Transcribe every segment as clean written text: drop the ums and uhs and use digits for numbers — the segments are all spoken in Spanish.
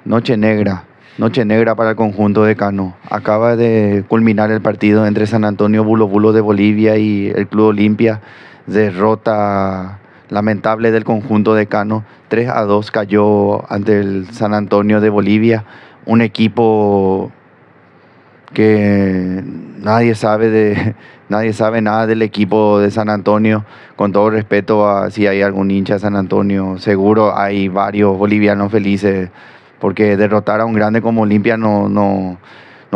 Noche negra, noche negra para el conjunto de Cano. Acaba de culminar el partido entre San Antonio Bulo Bulo de Bolivia y el Club Olimpia. Derrota lamentable del conjunto de Cano. 3-2 cayó ante el San Antonio de Bolivia. Un equipo que nadie sabe nada del equipo de San Antonio. Con todo respeto a si hay algún hincha de San Antonio, seguro hay varios bolivianos felices, porque derrotar a un grande como Olimpia no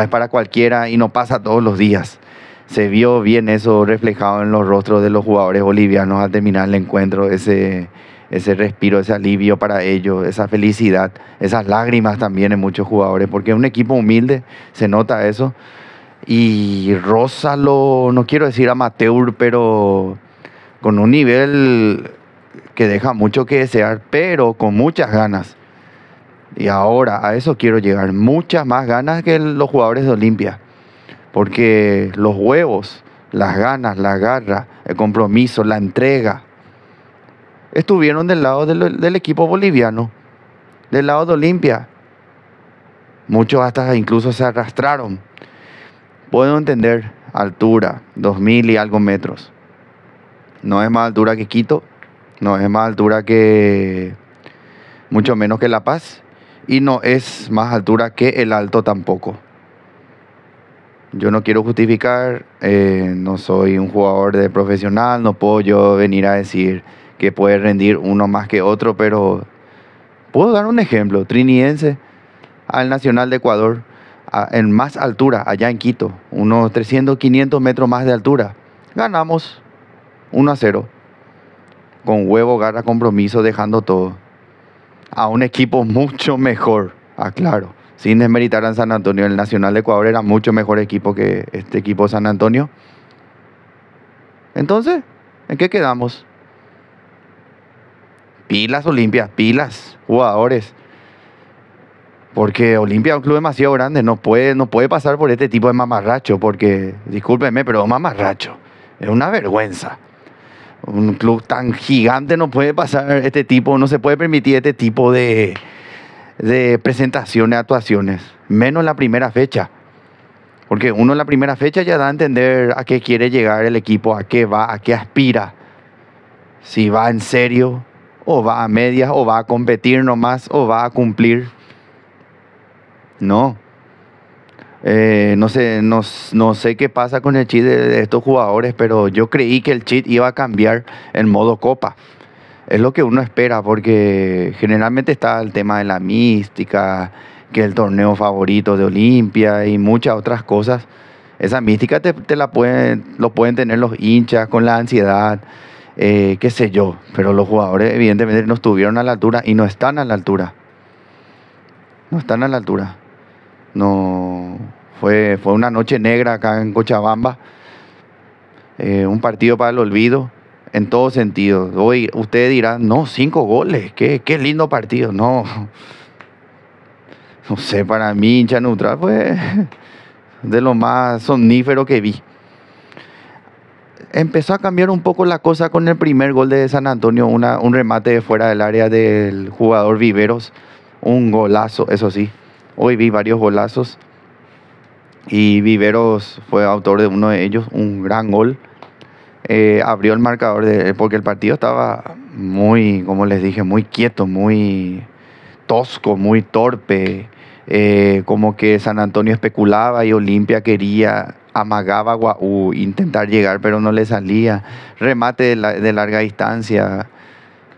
es para cualquiera y no pasa todos los días. Se vio bien eso reflejado en los rostros de los jugadores bolivianos al terminar el encuentro, ese respiro, ese alivio para ellos, esa felicidad, esas lágrimas también en muchos jugadores, porque es un equipo humilde, se nota eso. Y Rózalo, no quiero decir amateur, pero con un nivel que deja mucho que desear, pero con muchas ganas. Y ahora a eso quiero llegar, muchas más ganas que los jugadores de Olimpia, porque los huevos, las ganas, la garra, el compromiso, la entrega, estuvieron del lado del equipo boliviano, del lado de Olimpia. Muchos hasta incluso se arrastraron. Puedo entender altura, 2000 y algo metros. No es más altura que Quito, no es más altura que, mucho menos que La Paz, y no es más altura que el Alto tampoco. Yo no quiero justificar, no soy un jugador de profesional, no puedo yo venir a decir que puede rendir uno más que otro, pero puedo dar un ejemplo. Trinidense al Nacional de Ecuador, en más altura, allá en Quito, unos 300, 500 metros más de altura. Ganamos 1-0, con huevo, garra, compromiso, dejando todo. A un equipo mucho mejor, aclaro, sin desmeritar a San Antonio. El Nacional de Ecuador era mucho mejor equipo que este equipo San Antonio. Entonces, ¿en qué quedamos? Pilas Olimpia, pilas, jugadores. Porque Olimpia es un club demasiado grande, no puede pasar por este tipo de mamarracho, porque, discúlpenme, pero mamarracho, es una vergüenza. Un club tan gigante no puede pasar este tipo, no se puede permitir este tipo de presentaciones, actuaciones, menos en la primera fecha. Porque uno en la primera fecha ya da a entender a qué quiere llegar el equipo, a qué va, a qué aspira. Si va en serio, o va a medias, o va a competir nomás, o va a cumplir. No. No sé qué pasa con el chip de estos jugadores, pero yo creí que el chip iba a cambiar en modo Copa. Es lo que uno espera, porque generalmente está el tema de la mística, que es el torneo favorito de Olimpia y muchas otras cosas. Esa mística lo pueden tener los hinchas con la ansiedad, qué sé yo, pero los jugadores evidentemente no estuvieron a la altura y no están a la altura. No están a la altura. No, fue una noche negra acá en Cochabamba, un partido para el olvido en todo sentido. Hoy ustedes dirán, no, 5 goles, qué lindo partido. No sé, para mí, hincha neutral, fue de lo más somnífero que vi. Empezó a cambiar un poco la cosa con el primer gol de San Antonio, un remate de fuera del área del jugador Viveros, un golazo, eso sí. Hoy vi varios golazos y Viveros fue autor de uno de ellos, un gran gol. Abrió el marcador porque el partido estaba muy, como les dije, muy quieto, muy tosco, muy torpe. Como que San Antonio especulaba y Olimpia amagaba a intentar llegar, pero no le salía. Remate de larga distancia,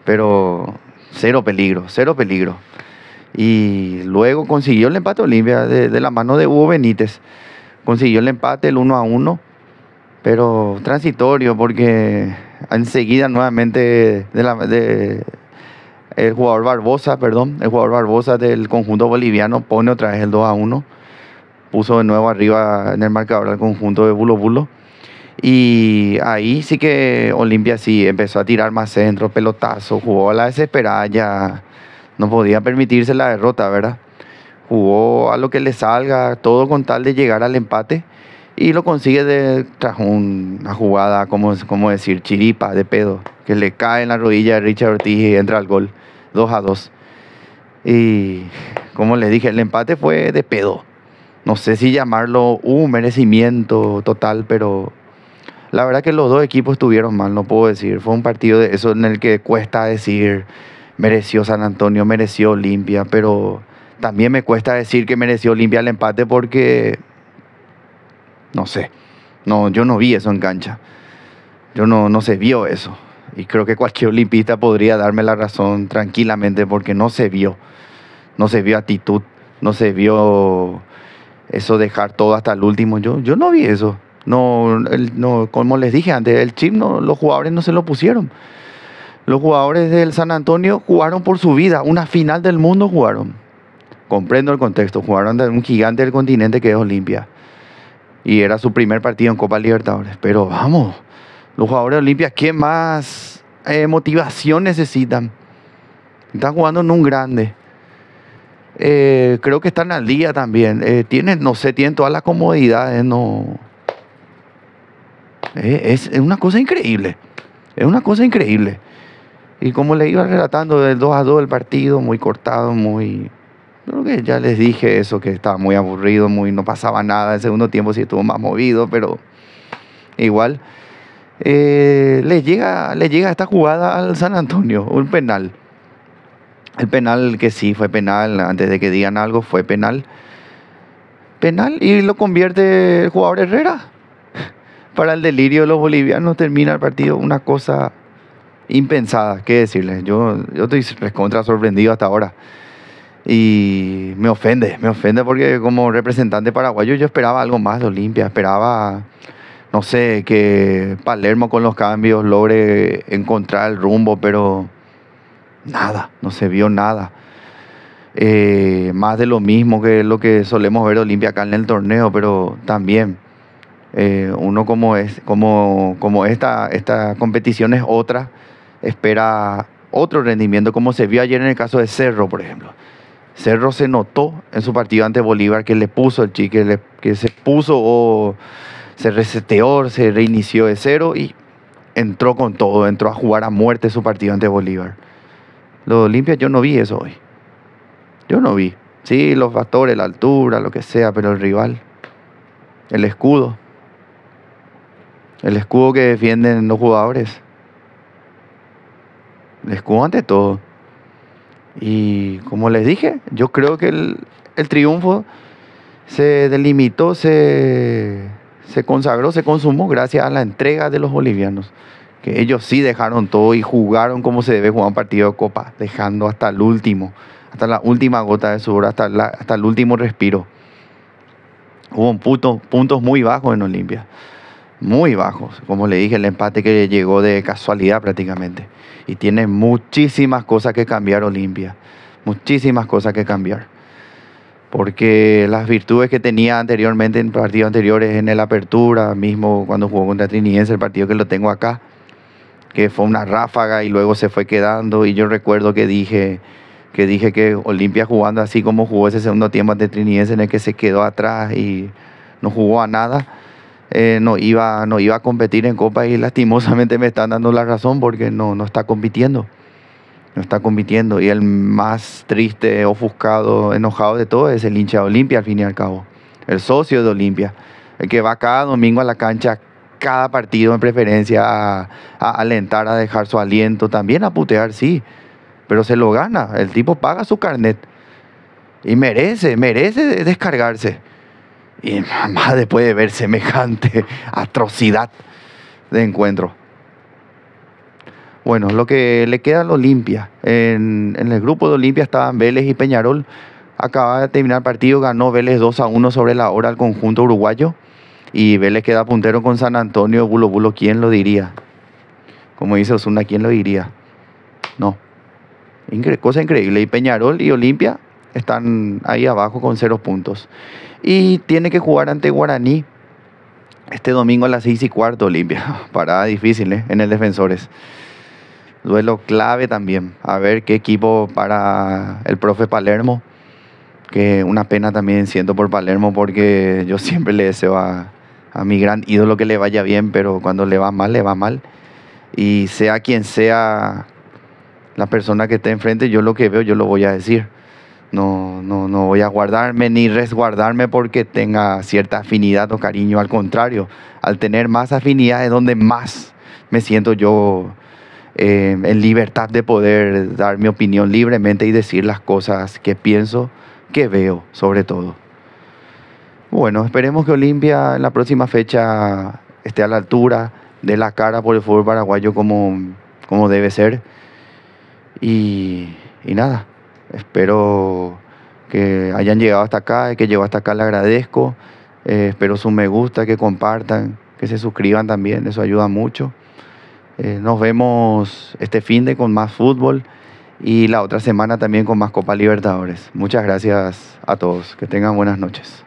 pero cero peligro, cero peligro. Y luego consiguió el empate Olimpia de la mano de Hugo Benítez. Consiguió el empate, el 1-1, pero transitorio, porque enseguida nuevamente el jugador Barbosa del conjunto boliviano pone otra vez el 2-1. Puso de nuevo arriba en el marcador al conjunto de Bulo Bulo. Y ahí sí que Olimpia sí empezó a tirar más centros, pelotazos, jugó a la desesperada, ya no podía permitirse la derrota, ¿verdad? Jugó a lo que le salga, todo con tal de llegar al empate, y lo consigue tras una jugada, como decir, chiripa, de pedo, que le cae en la rodilla de Richard Ortiz y entra al gol, 2-2. Y como les dije, el empate fue de pedo. No sé si llamarlo un merecimiento total, pero la verdad que los dos equipos estuvieron mal, no puedo decir. Fue un partido de eso en el que cuesta decir mereció San Antonio, mereció Olimpia, pero también me cuesta decir que mereció Olimpia el empate porque, no sé, no, yo no vi eso en cancha. No se vio eso. Y creo que cualquier olimpista podría darme la razón tranquilamente porque no se vio. No se vio actitud, no se vio eso dejar todo hasta el último. Yo no vi eso. No, como les dije antes, el chip los jugadores no se lo pusieron. Los jugadores del San Antonio jugaron por su vida. Una final del mundo jugaron. Comprendo el contexto. Jugaron de un gigante del continente que es Olimpia. Y era su primer partido en Copa Libertadores. Pero vamos, los jugadores de Olimpia, ¿qué más motivación necesitan? Están jugando en un grande. Creo que están al día también. Tienen todas las comodidades. No. Es una cosa increíble. Es una cosa increíble. Y como le iba relatando del 2-2 el partido, muy cortado, muy... Creo que ya les dije eso, que estaba muy aburrido, no pasaba nada. El segundo tiempo sí estuvo más movido, pero igual. Le llega esta jugada al San Antonio, un penal. El penal que sí fue penal, antes de que digan algo, fue penal. Penal y lo convierte el jugador Herrera. Para el delirio de los bolivianos termina el partido, una cosa impensada, qué decirles. Yo estoy recontra sorprendido hasta ahora. Y me ofende porque como representante paraguayo yo esperaba algo más de Olimpia, esperaba, no sé, que Palermo con los cambios logre encontrar el rumbo, pero nada, no se vio nada. Más de lo mismo que lo que solemos ver de Olimpia acá en el torneo, pero también uno como esta competición es otra, espera otro rendimiento, como se vio ayer en el caso de Cerro, por ejemplo. Cerro se notó en su partido ante Bolívar que le puso el chique, que se puso o se reseteó, se reinició de cero y entró con todo, entró a jugar a muerte su partido ante Bolívar. Los de Olimpia yo no vi eso hoy. Yo no vi. Sí, los factores, la altura, lo que sea, pero el rival, el escudo que defienden los jugadores. El escudo ante todo. Y como les dije, yo creo que el triunfo se delimitó, se consagró, se consumó gracias a la entrega de los bolivianos. Que ellos sí dejaron todo y jugaron como se debe jugar un partido de Copa, dejando hasta el último, hasta la última gota de sudor, hasta el último respiro. Hubo puntos muy bajos en Olimpia. Muy bajos. Como le dije, el empate que llegó de casualidad prácticamente. Y tiene muchísimas cosas que cambiar Olimpia. Muchísimas cosas que cambiar. Porque las virtudes que tenía anteriormente en partidos anteriores en el Apertura, mismo cuando jugó contra Trinidense, el partido que lo tengo acá, que fue una ráfaga y luego se fue quedando. Y yo recuerdo que dije que Olimpia jugando así como jugó ese segundo tiempo ante Trinidense, en el que se quedó atrás y no jugó a nada, no iba a competir en Copa, y lastimosamente me están dando la razón porque no está compitiendo. No está compitiendo. Y el más triste, ofuscado, enojado de todo es el hincha de Olimpia, al fin y al cabo. El socio de Olimpia. El que va cada domingo a la cancha, cada partido en preferencia, a alentar, a dejar su aliento, también a putear, sí. Pero se lo gana. El tipo paga su carnet. Y merece descargarse. Y más después de ver semejante atrocidad de encuentro. Bueno, lo que le queda al Olimpia. En el grupo de Olimpia estaban Vélez y Peñarol. Acaba de terminar el partido, ganó Vélez 2-1 sobre la hora al conjunto uruguayo. Y Vélez queda puntero con San Antonio. Bulo, bulo, ¿quién lo diría? Como dice Osuna, ¿quién lo diría? No. Cosa increíble. Y Peñarol y Olimpia están ahí abajo con 0 puntos. Y tiene que jugar ante Guaraní este domingo a las 6:15 Olimpia. Parada difícil, en el Defensores. Duelo clave también. A ver qué equipo para el profe Palermo. Que una pena también siento por Palermo, porque yo siempre le deseo a mi gran ídolo que le vaya bien, pero cuando le va mal, le va mal. Y sea quien sea la persona que esté enfrente, yo lo que veo, yo lo voy a decir. no voy a guardarme ni resguardarme porque tenga cierta afinidad o cariño. Al contrario, al tener más afinidad es donde más me siento yo en libertad de poder dar mi opinión libremente y decir las cosas que pienso, que veo, sobre todo. Bueno, esperemos que Olimpia en la próxima fecha esté a la altura, de la cara por el fútbol paraguayo como debe ser. Y nada, espero que hayan llegado hasta acá, el que llegó hasta acá le agradezco. Espero su me gusta, que compartan, que se suscriban también, eso ayuda mucho. Nos vemos este finde con más fútbol y la otra semana también con más Copa Libertadores. Muchas gracias a todos, que tengan buenas noches.